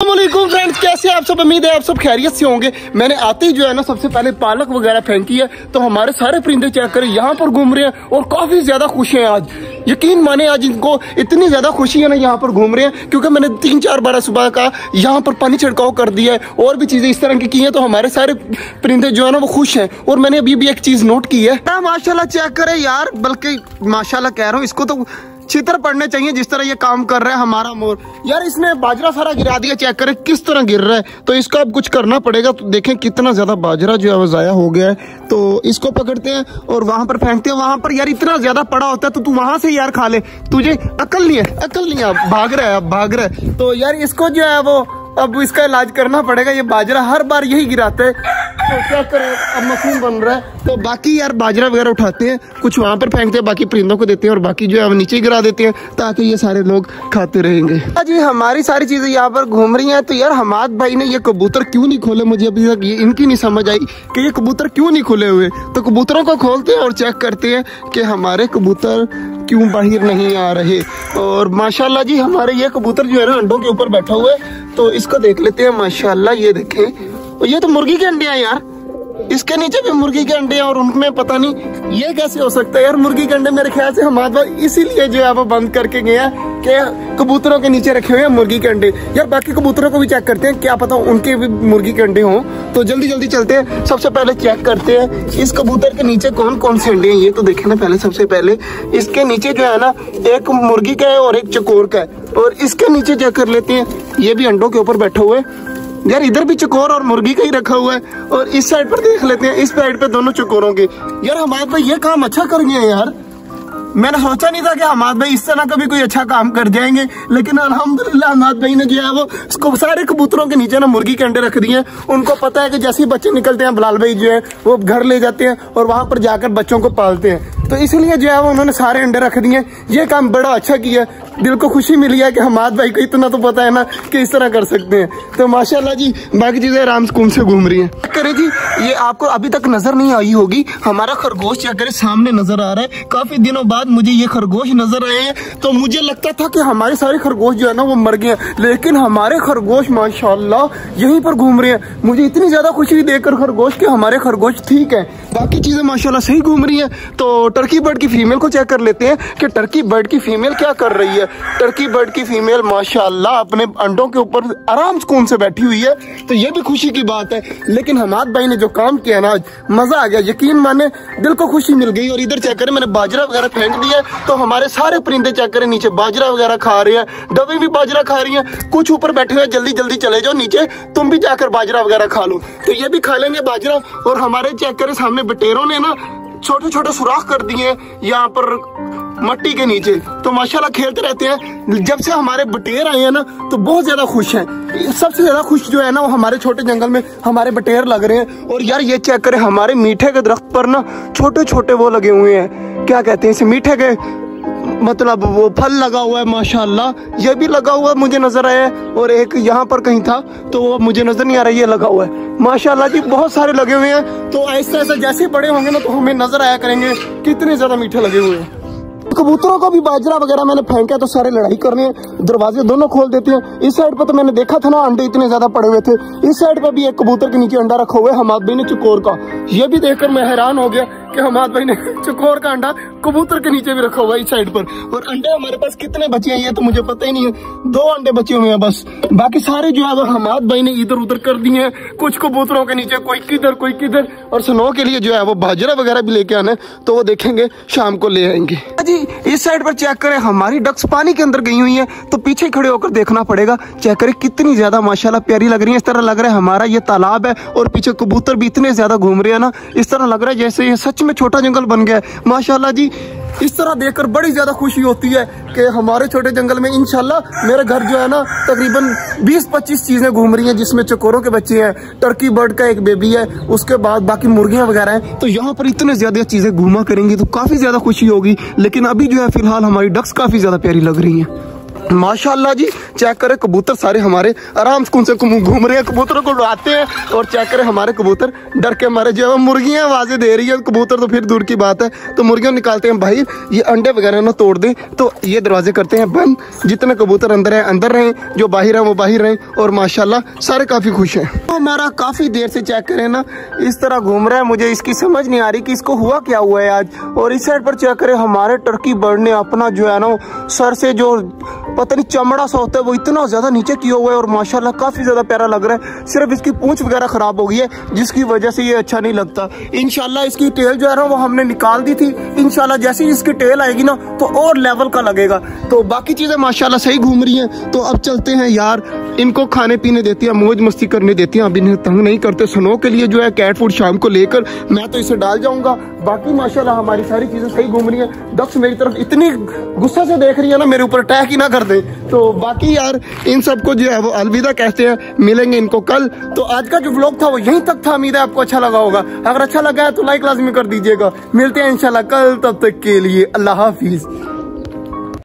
अस्सलामुअलैकुम फ्रेंड्स, कैसे आप सब। उम्मीद है आप सब खैरियत से होंगे। मैंने आते ही जो है ना सबसे पहले पालक वगैरह फेंकी है, तो हमारे सारे परिंदे चेक करें यहाँ पर घूम रहे हैं और काफी ज्यादा खुश हैं आज। यकीन माने आज इनको इतनी ज्यादा खुशी है ना यहाँ पर घूम रहे हैं, क्योंकि मैंने 3-4 बार सुबह का यहाँ पर पानी छिड़काव कर दिया है और भी चीजें इस तरह की हैं, तो हमारे सारे परिंदे जो है ना वो खुश हैं। और मैंने अभी भी एक चीज नोट की है, माशाल्लाह चेक करें यार, बल्कि माशाल्लाह कह रहा हूँ, इसको तो चित्र पड़ने चाहिए जिस तरह ये काम कर रहा है हमारा मोर। यार इसने बाजरा सारा गिरा दिया, चेक करें किस तरह गिर रहा है। तो इसका अब कुछ करना पड़ेगा। तो देखें कितना ज्यादा बाजरा जो है वो जाया हो गया है। तो इसको पकड़ते हैं और वहां पर फेंकते हैं। वहां पर यार इतना ज्यादा पड़ा होता है, तो तू वहां से यार खा ले, तुझे अकल नहीं है, अकल नहीं है, भाग रहा है। तो यार इसको जो है वो अब इसका इलाज करना पड़ेगा। ये बाजरा हर बार यही गिराते हैं, तो क्या करें, अब मशीन बन रहा है। तो बाकी यार बाजरा वगैरह उठाते हैं, कुछ वहां पर फेंकते हैं, बाकी परिंदों को देते हैं और बाकी जो है नीचे गिरा देते हैं, ताकि ये सारे लोग खाते रहेंगे। जी हमारी सारी चीजें यहाँ पर घूम रही हैं। तो यार हमाद भाई ने ये कबूतर क्यों नहीं खोले, मुझे अभी तक ये इनकी नहीं समझ आई कि ये कबूतर क्यों नहीं खुले हुए। तो कबूतरों को खोलते हैं और चेक करते हैं कि हमारे कबूतर क्यों बाहर नहीं आ रहे। और माशाल्लाह जी हमारे ये कबूतर जो है ना अंडों के ऊपर बैठा हुआ है, तो इसको देख लेते हैं। माशाल्लाह ये देखें, ये तो मुर्गी के अंडे हैं यार, इसके नीचे भी मुर्गी के अंडे हैं और उनमें पता नहीं ये कैसे हो सकता है यार। मुर्गी के अंडे मेरे ख्याल से हमारे भाई इसीलिए जो है वो बंद करके गया कि कबूतरों के नीचे रखे हुए हैं मुर्गी के अंडे। यार बाकी कबूतरों को भी चेक करते हैं, क्या पता उनके भी मुर्गी के अंडे हों। तो जल्दी जल्दी चलते हैं, सबसे पहले चेक करते हैं इस कबूतर के नीचे कौन कौन से अंडे हैं। ये तो देखे ना पहले, सबसे पहले इसके नीचे जो है ना एक मुर्गी का है और एक चकोर का है, और इसके नीचे चेक कर लेते हैं, ये भी अंडों के ऊपर बैठा हुआ है। यार इधर भी चकोर और मुर्गी का ही रखा हुआ है, और इस साइड पर देख लेते हैं, इस साइड पे दोनों चकोरों के। यार हमारे भाई ये काम अच्छा कर गए हैं यार। मैंने सोचा नहीं था कि हमाद भाई इस तरह का भी कोई अच्छा काम कर जाएंगे, लेकिन अल्हम्दुलिल्लाह हमाद भाई ने जो है वो सारे कबूतरों के नीचे ना मुर्गी के अंडे रख दिए। उनको पता है कि जैसे ही बच्चे निकलते हैं बिलाल भाई जो है वो घर ले जाते हैं और वहां पर जाकर बच्चों को पालते हैं। तो इसलिए जो है वो उन्होंने सारे अंडे रख दिए। ये काम बड़ा अच्छा किया, दिल को खुशी मिली है कि हमाद भाई को इतना तो पता है ना कि इस तरह कर सकते हैं। तो माशाल्लाह जी बाकी चीजें आराम सुकून से घूम रही हैं। करे जी ये आपको अभी तक नजर नहीं आई होगी, हमारा खरगोश चेक करे सामने नजर आ रहा है। काफी दिनों बाद मुझे ये खरगोश नजर आए हैं। तो मुझे लगता था कि हमारे सारे खरगोश जो है ना वो मर गए हैं, लेकिन हमारे खरगोश माशाल्लाह यहीं पर घूम रहे हैं। मुझे इतनी ज्यादा खुशी देखकर खरगोश के हमारे खरगोश ठीक है, बाकी चीजें माशाल्लाह सही घूम रही है। तो टर्की बर्ड की फीमेल को चेक कर लेते हैं कि टर्की बर्ड की फीमेल क्या कर रही है। टर्की बर्ड की फीमेल माशाल्लाह अपने अंडों के ऊपर आराम सुकून से बैठी हुई है, तो ये भी खुशी की बात है। लेकिन हमाद भाई ने जो काम किया ना आज मजा आ गया, यकीन माने दिल को खुशी मिल गई। और इधर चेक करें मैंने बाजरा वगैरह फेंक दिया, तो हमारे सारे परिंदे चेक करें नीचे बाजरा वगैरह खा रहे हैं, डबे भी बाजरा खा रही हैं। कुछ ऊपर बैठे हुए, जल्दी जल्दी चले जाओ नीचे, तुम भी जाकर बाजरा वगैरह खा लो। तो ये भी खा लेंगे बाजरा। और हमारे चेक करें सामने बटेरों ने ना छोटे छोटे सुराख कर दिए यहाँ पर मट्टी के नीचे, तो माशाल्लाह खेलते रहते हैं। जब से हमारे बटेर आए हैं ना तो बहुत ज्यादा खुश हैं। सबसे ज्यादा खुश जो है ना वो हमारे छोटे जंगल में हमारे बटेर लग रहे हैं। और यार ये चेक करें हमारे मीठे के दरख्त पर ना छोटे छोटे वो लगे हुए हैं, क्या कहते हैं इसे, मीठे के मतलब वो फल लगा हुआ है माशाल्लाह। ये भी लगा हुआ मुझे नजर आया है, और एक यहाँ पर कहीं था तो वो मुझे नजर नहीं आ रहा, ये लगा हुआ है माशाल्लाह जी। बहुत सारे लगे हुए हैं। तो ऐसा ऐसा जैसे बड़े होंगे ना तो हमें नजर आया करेंगे कितने ज्यादा मीठे लगे हुए हैं। कबूतरों को भी बाजरा वगैरह मैंने फेंका तो सारे लड़ाई करने हैं, दरवाजे दोनों खोल देते हैं। इस साइड पर तो मैंने देखा था ना अंडे इतने ज्यादा पड़े हुए थे, इस साइड पर भी एक कबूतर के नीचे अंडा रखा हुआ है हमाद भाई ने चकोर का। ये भी देखकर मैं हैरान हो गया कि हमाद भाई ने चकोर का अंडा कबूतर के नीचे भी रखा हुआ है इस साइड पर। और अंडे हमारे पास कितने बचे हैं ये तो मुझे पता ही नहीं है, 2 अंडे बचे हुए हैं बस। बाकी सारे जो है वो हमाद भाई ने इधर उधर कर दिए हैं, कुछ कबूतरों के नीचे कोई किधर कोई किधर। और स्नो के लिए जो है वो बाजरा वगैरह भी लेके आना है, तो वो देखेंगे शाम को ले आएंगे जी। इस साइड पर चेक करें हमारी डक्स पानी के अंदर गई हुई है, तो पीछे खड़े होकर देखना पड़ेगा। चेक करें कितनी ज्यादा माशाल्लाह प्यारी लग रही है। इस तरह लग रहा है हमारा ये तालाब है और पीछे कबूतर भी इतने ज्यादा घूम रहे हैं ना, इस तरह लग रहा है जैसे ये सच में छोटा जंगल बन गया है माशाल्लाह जी। इस तरह देखकर बड़ी ज्यादा खुशी होती है कि हमारे छोटे जंगल में इंशाल्लाह मेरा घर जो है ना तकरीबन 20-25 चीजें घूम रही हैं, जिसमें चकोरों के बच्चे हैं, टर्की बर्ड का एक बेबी है, उसके बाद बाकी मुर्गियां वगैरह हैं। तो यहाँ पर इतने ज्यादा चीजें घूमा करेंगी तो काफी ज्यादा खुशी होगी। लेकिन अभी जो है फिलहाल हमारी डक्स काफी ज्यादा प्यारी लग रही है। माशाल्लाह जी, चेक करें कबूतर सारे हमारे आराम से घूम रहे हैं, कबूतरों को उड़ाते हैं। और चेक करें हमारे कबूतर डर के मारे जो है मुर्गियां आवाजें दे रही है, कबूतर तो फिर दूर की बात है। तो मुर्गियां निकालते हैं बाहर, ये अंडे वगैरह ना तोड़ दें तो ये दरवाजे करते हैं बंद। जितने कबूतर अंदर हैं अंदर रहें, जो बाहर हैं वो बाहर रहें। और माशाल्लाह सारे काफी खुश हैं। तो हमारा काफी देर से चेक करें ना इस तरह घूम रहा है, मुझे इसकी समझ नहीं आ रही कि इसको हुआ क्या हुआ है आज। और इस साइड पर चेक करें हमारे टर्की बर्ड ने अपना जो है ना सर से जो पता नहीं चमड़ा सा होता है वो इतना ज्यादा नीचे किया हुआ है। और माशाल्लाह काफी ज्यादा प्यारा लग रहा है। सिर्फ इसकी पूंछ वगैरह खराब हो गई है जिसकी वजह से ये अच्छा नहीं लगता। इंशाल्लाह इसकी टेल जो है ना वो हमने निकाल दी थी। इंशाल्लाह जैसे ही इसकी टेल आएगी ना तो और लेवल का लगेगा। तो बाकी चीजें माशाल्लाह सही घूम रही हैं। तो अब चलते हैं यार, इनको खाने पीने देती है, मौज मस्ती करने देती है, अब इन्हें तंग नहीं करते। स्नो के लिए जो है कैट फूड शाम को लेकर मैं तो इसे डाल जाऊंगा। बाकी माशाल्लाह हमारी सारी चीजें सही घूम रही है। दक्ष मेरी तरफ इतनी गुस्सा से देख रही है ना, मेरे ऊपर अटैक ही ना कर दे। तो बाकी यार इन सबको जो है वो अलविदा कहते हैं, मिलेंगे इनको कल। तो आज का जो व्लॉग था वो यहीं तक था। उम्मीद है आपको अच्छा लगा होगा। अगर अच्छा लगा है तो लाइक लाजमी कर दीजिएगा। मिलते हैं इंशाल्लाह कल, तब तक के लिए अल्लाह हाफिज।